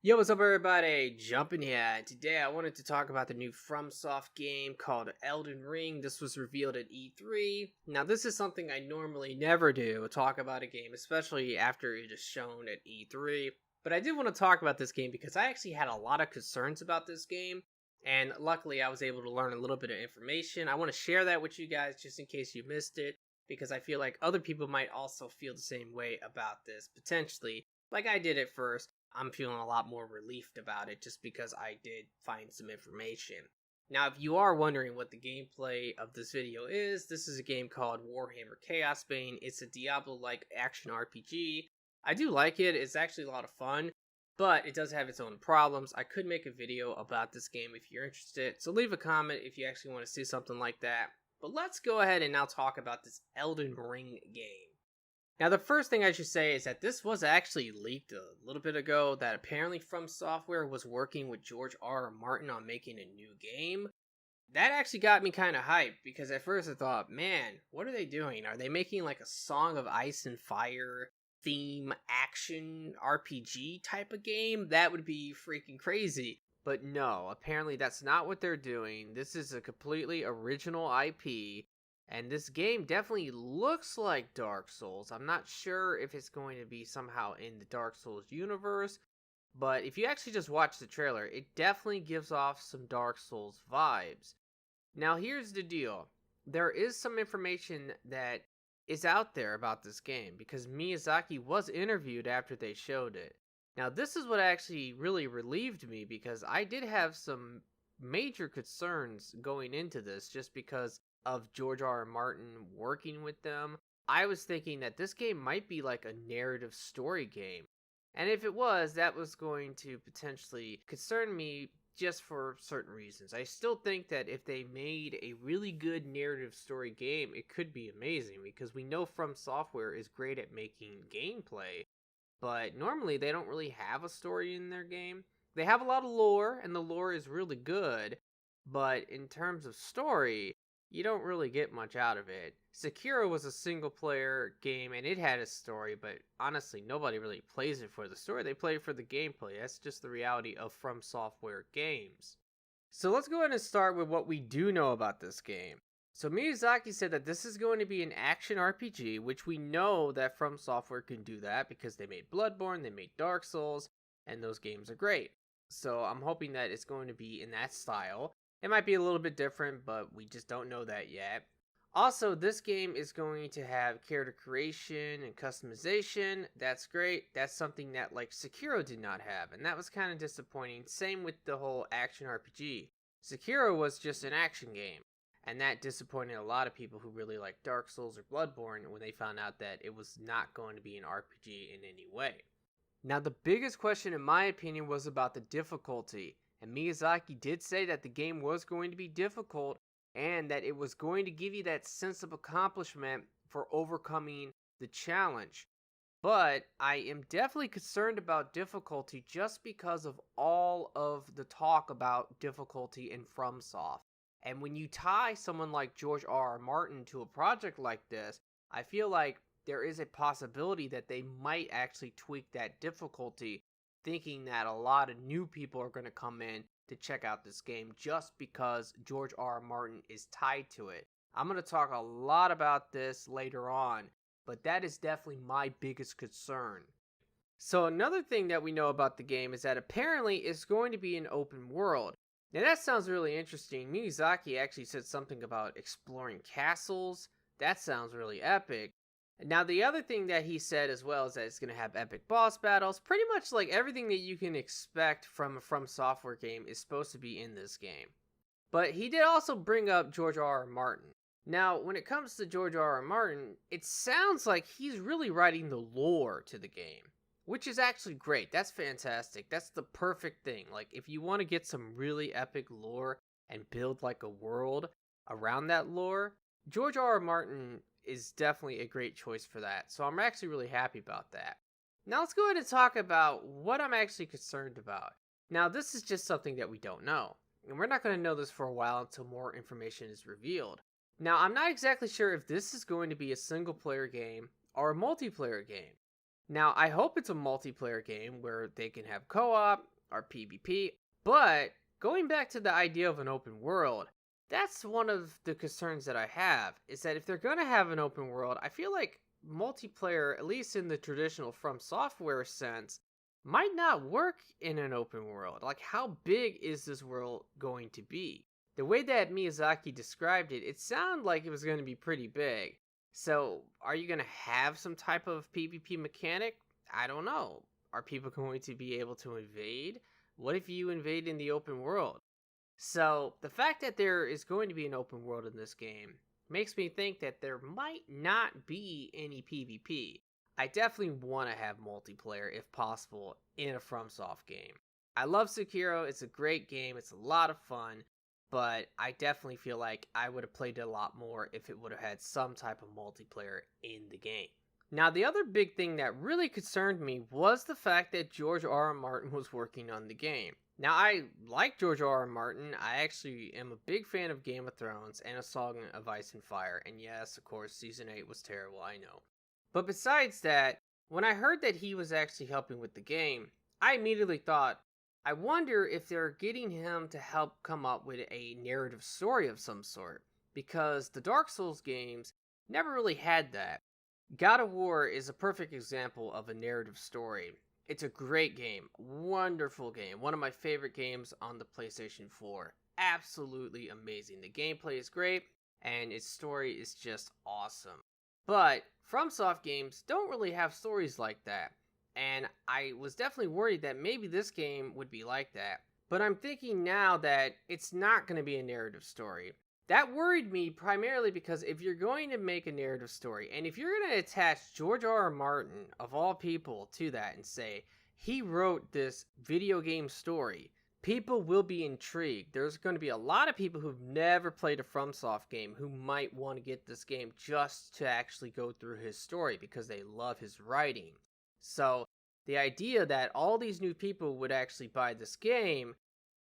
Yo, what's up everybody? Jumping here. Today I wanted to talk about the new Fromsoft game called Elden Ring. This was revealed at E3. Now this is something I normally never do, talk about a game, especially after it is shown at E3. But I did want to talk about this game because I actually had a lot of concerns about this game. And luckily I was able to learn a little bit of information. I want to share that with you guys just in case you missed it, because I feel like other people might also feel the same way about this, potentially, like I did at first. I'm feeling a lot more relieved about it just because I did find some information. Now, if you are wondering what the gameplay of this video is, this is a game called Warhammer Chaos Bane. It's a Diablo-like action RPG. I do like it. It's actually a lot of fun, but it does have its own problems. I could make a video about this game if you're interested, so leave a comment if you actually want to see something like that. But let's go ahead and now talk about this Elden Ring game. Now, the first thing I should say is that this was actually leaked a little bit ago, that apparently Fromsoft was working with George R.R. Martin on making a new game. That actually got me kind of hyped, because at first I thought, man, what are they doing? Are they making like a Song of Ice and Fire theme action RPG type of game? That would be freaking crazy. But no, apparently that's not what they're doing. This is a completely original IP. And this game definitely looks like Dark Souls. I'm not sure if it's going to be somehow in the Dark Souls universe, but if you actually just watch the trailer, it definitely gives off some Dark Souls vibes. Now here's the deal. There is some information that is out there about this game, because Miyazaki was interviewed after they showed it. Now this is what actually really relieved me, because I did have some major concerns going into this just because of George R.R. Martin working with them. I was thinking that this game might be like a narrative story game. And if it was, that was going to potentially concern me just for certain reasons. I still think that if they made a really good narrative story game, it could be amazing, because we know From Software is great at making gameplay, but normally they don't really have a story in their game. They have a lot of lore, and the lore is really good, but in terms of story, you don't really get much out of it. Sekiro was a single player game and it had a story, but honestly nobody really plays it for the story. They play it for the gameplay. That's just the reality of From Software games. So let's go ahead and start with what we do know about this game. So Miyazaki said that this is going to be an action RPG, which we know that From Software can do that because they made Bloodborne, they made Dark Souls, and those games are great. So I'm hoping that it's going to be in that style. It might be a little bit different, but we just don't know that yet. Also, this game is going to have character creation and customization. That's great. That's something that like Sekiro did not have, and that was kind of disappointing. Same with the whole action RPG. Sekiro was just an action game, and that disappointed a lot of people who really like Dark Souls or Bloodborne when they found out that it was not going to be an RPG in any way. Now, the biggest question in my opinion was about the difficulty. And Miyazaki did say that the game was going to be difficult and that it was going to give you that sense of accomplishment for overcoming the challenge. But I am definitely concerned about difficulty just because of all of the talk about difficulty in FromSoft. And when you tie someone like George R.R. Martin to a project like this, I feel like there is a possibility that they might actually tweak that difficulty, thinking that a lot of new people are going to come in to check out this game just because George R.R. Martin is tied to it. I'm going to talk a lot about this later on, but that is definitely my biggest concern. So another thing that we know about the game is that apparently it's going to be an open world. Now that sounds really interesting. Miyazaki actually said something about exploring castles. That sounds really epic. Now, the other thing that he said as well is that it's going to have epic boss battles. Pretty much like everything that you can expect from a From Software game is supposed to be in this game. But he did also bring up George R.R. Martin. Now, when it comes to George R.R. Martin, it sounds like he's really writing the lore to the game, which is actually great. That's fantastic. That's the perfect thing. Like, if you want to get some really epic lore and build like a world around that lore, George R.R. Martin is definitely a great choice for that. So I'm actually really happy about that. Now let's go ahead and talk about what I'm actually concerned about. Now this is just something that we don't know, and we're not going to know this for a while until more information is revealed. Now I'm not exactly sure if this is going to be a single player game or a multiplayer game. Now I hope it's a multiplayer game where they can have co-op, are PvP. But going back to the idea of an open world, that's one of the concerns that I have, is that if they're going to have an open world, I feel like multiplayer, at least in the traditional From Software sense, might not work in an open world. Like, how big is this world going to be? The way that Miyazaki described it, it sounded like it was going to be pretty big. So, are you going to have some type of PvP mechanic? I don't know. Are people going to be able to invade? What if you invade in the open world? So, the fact that there is going to be an open world in this game makes me think that there might not be any PvP. I definitely want to have multiplayer if possible in a FromSoft game. I love Sekiro, it's a great game, it's a lot of fun, but I definitely feel like I would have played it a lot more if it would have had some type of multiplayer in the game. Now, the other big thing that really concerned me was the fact that George R.R. Martin was working on the game. Now, I like George R.R. Martin. I actually am a big fan of Game of Thrones and A Song of Ice and Fire. And yes, of course, Season 8 was terrible, I know. But besides that, when I heard that he was actually helping with the game, I immediately thought, I wonder if they're getting him to help come up with a narrative story of some sort. Because the Dark Souls games never really had that. God of War is a perfect example of a narrative story. It's a great game, wonderful game, one of my favorite games on the PlayStation 4. Absolutely amazing. The gameplay is great, and its story is just awesome. But FromSoft games don't really have stories like that, and I was definitely worried that maybe this game would be like that. But I'm thinking now that it's not going to be a narrative story. That worried me primarily because if you're going to make a narrative story, and if you're going to attach George R.R. Martin, of all people, to that and say, he wrote this video game story, people will be intrigued. There's going to be a lot of people who've never played a FromSoft game who might want to get this game just to actually go through his story because they love his writing. So, the idea that all these new people would actually buy this game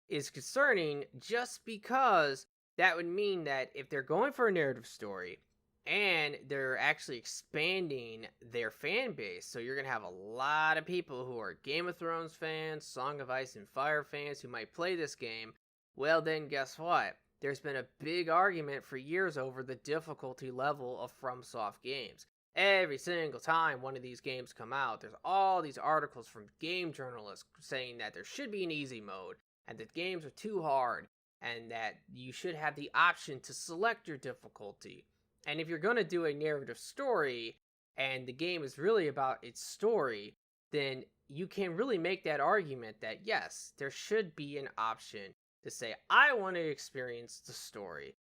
is concerning just because that would mean that if they're going for a narrative story and they're actually expanding their fan base, so you're going to have a lot of people who are Game of Thrones fans, Song of Ice and Fire fans who might play this game, well then guess what? There's been a big argument for years over the difficulty level of FromSoft games. Every single time one of these games come out, there's all these articles from game journalists saying that there should be an easy mode and that games are too hard, and that you should have the option to select your difficulty. And if you're going to do a narrative story, and the game is really about its story, then you can really make that argument that yes, there should be an option to say, I want to experience the story,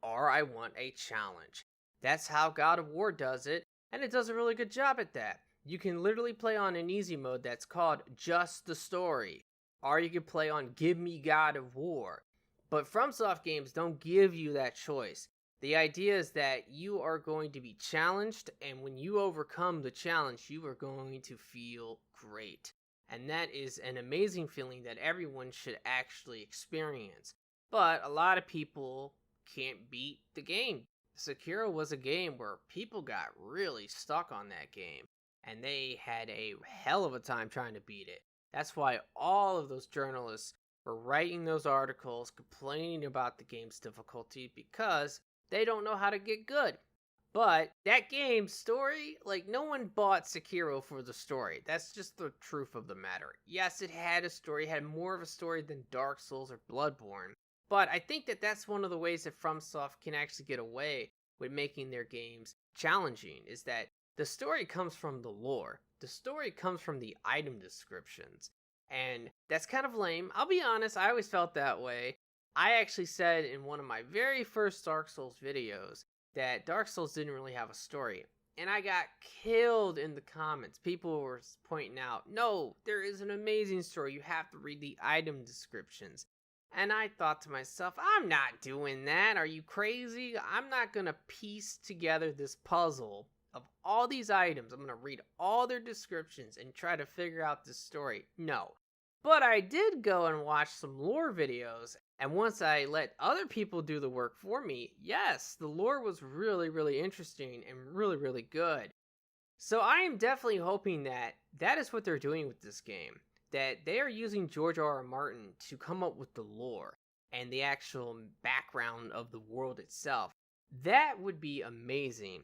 or I want a challenge. That's how God of War does it, and it does a really good job at that. You can literally play on an easy mode that's called Just the Story, or you can play on Give Me God of War. But FromSoft games don't give you that choice. The idea is that you are going to be challenged, and when you overcome the challenge, you are going to feel great. And that is an amazing feeling that everyone should actually experience. But a lot of people can't beat the game. Sekiro was a game where people got really stuck on that game, and they had a hell of a time trying to beat it. That's why all of those journalists were writing those articles complaining about the game's difficulty because they don't know how to get good. But that game's story, like, no one bought Sekiro for the story. That's just the truth of the matter. Yes, it had a story, it had more of a story than Dark Souls or Bloodborne. But I think that that's one of the ways that FromSoft can actually get away with making their games challenging, is that the story comes from the lore. The story comes from the item descriptions. And that's kind of lame. I'll be honest, I always felt that way. I actually said in one of my very first Dark Souls videos that Dark Souls didn't really have a story. And I got killed in the comments. People were pointing out, no, there is an amazing story. You have to read the item descriptions. And I thought to myself, I'm not doing that. Are you crazy? I'm not going to piece together this puzzle of all these items. I'm going to read all their descriptions and try to figure out this story. No. But I did go and watch some lore videos, and once I let other people do the work for me, yes, the lore was really, really interesting and really, really good. So I am definitely hoping that that is what they're doing with this game. that they are using George R. R. Martin to come up with the lore and the actual background of the world itself. That would be amazing.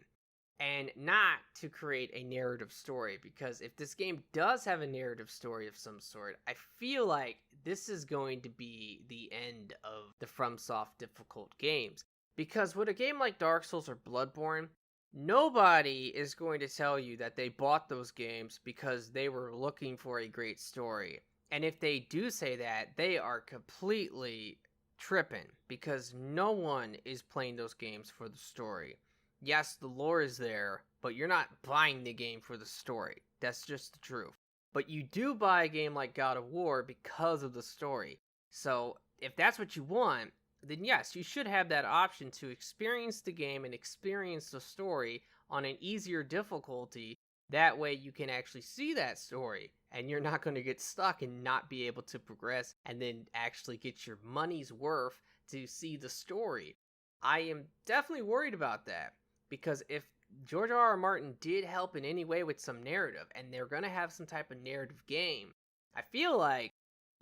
And not to create a narrative story, because if this game does have a narrative story of some sort, I feel like this is going to be the end of the FromSoft difficult games. Because with a game like Dark Souls or Bloodborne, nobody is going to tell you that they bought those games because they were looking for a great story. And if they do say that, they are completely tripping, because no one is playing those games for the story. Yes, the lore is there, but you're not buying the game for the story. That's just the truth. But you do buy a game like God of War because of the story. So if that's what you want, then yes, you should have that option to experience the game and experience the story on an easier difficulty. That way you can actually see that story, and you're not going to get stuck and not be able to progress and then actually get your money's worth to see the story. I am definitely worried about that, because if George R. R. Martin did help in any way with some narrative, and they're going to have some type of narrative game, I feel like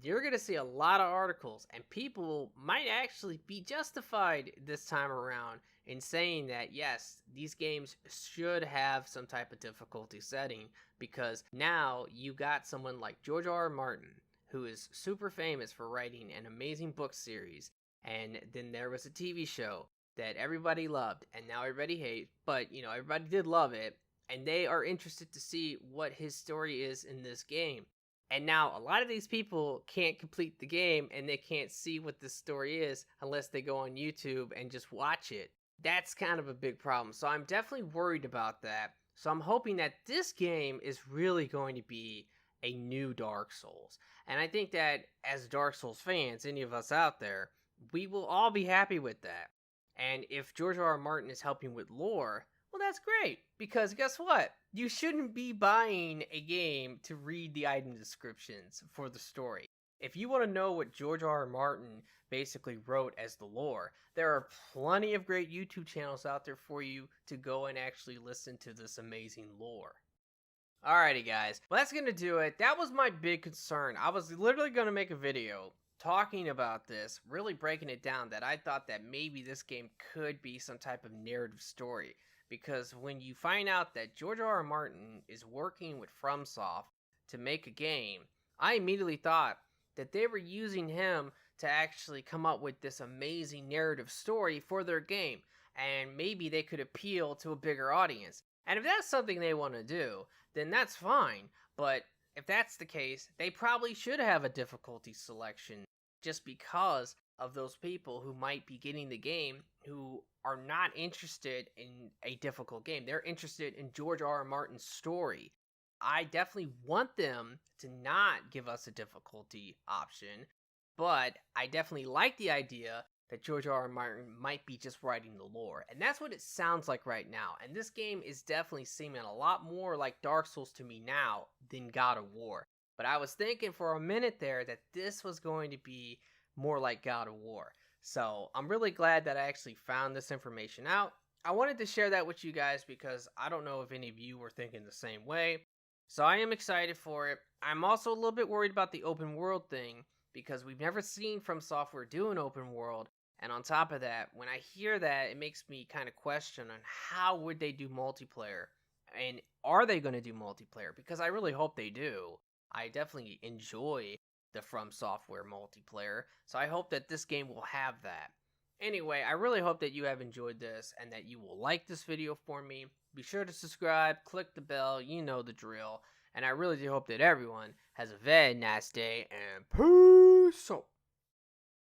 you're going to see a lot of articles, and people might actually be justified this time around in saying that, yes, these games should have some type of difficulty setting, because now you got someone like George R. R. Martin, who is super famous for writing an amazing book series, and then there was a TV show that everybody loved, and now everybody hates, but everybody did love it, and they are interested to see what his story is in this game. And now a lot of these people can't complete the game, and they can't see what this story is unless they go on YouTube and just watch it. That's kind of a big problem, so I'm definitely worried about that. So I'm hoping that this game is really going to be a new Dark Souls. And I think that as Dark Souls fans, any of us out there, we will all be happy with that. And if George R. R. Martin is helping with lore, well, that's great, because guess what? You shouldn't be buying a game to read the item descriptions for the story. If you want to know what George R. R. Martin basically wrote as the lore, there are plenty of great YouTube channels out there for you to go and actually listen to this amazing lore. Alrighty guys, well that's gonna do it. That was my big concern. I was literally gonna make a video talking about this, really breaking it down, that I thought that maybe this game could be some type of narrative story. Because when you find out that George R. R. Martin is working with FromSoft to make a game, I immediately thought that they were using him to actually come up with this amazing narrative story for their game, and maybe they could appeal to a bigger audience. And if that's something they want to do, then that's fine, but if that's the case, they probably should have a difficulty selection, just because of those people who might be getting the game who are not interested in a difficult game. They're interested in George R. R. Martin's story. I definitely want them to not give us a difficulty option, but I definitely like the idea that George R. R. Martin might be just writing the lore. And that's what it sounds like right now. And this game is definitely seeming a lot more like Dark Souls to me now than God of War. But I was thinking for a minute there that this was going to be more like God of War. So I'm really glad that I actually found this information out. I wanted to share that with you guys because I don't know if any of you were thinking the same way. So I am excited for it. I'm also a little bit worried about the open world thing, because we've never seen FromSoftware do an open world. And on top of that, when I hear that, it makes me kind of question on how would they do multiplayer, and are they going to do multiplayer? Because I really hope they do. I definitely enjoy the FromSoftware multiplayer, so I hope that this game will have that. Anyway, I really hope that you have enjoyed this and that you will like this video for me. Be sure to subscribe, click the bell, you know the drill. And I really do hope that everyone has a very nice day, and peace out.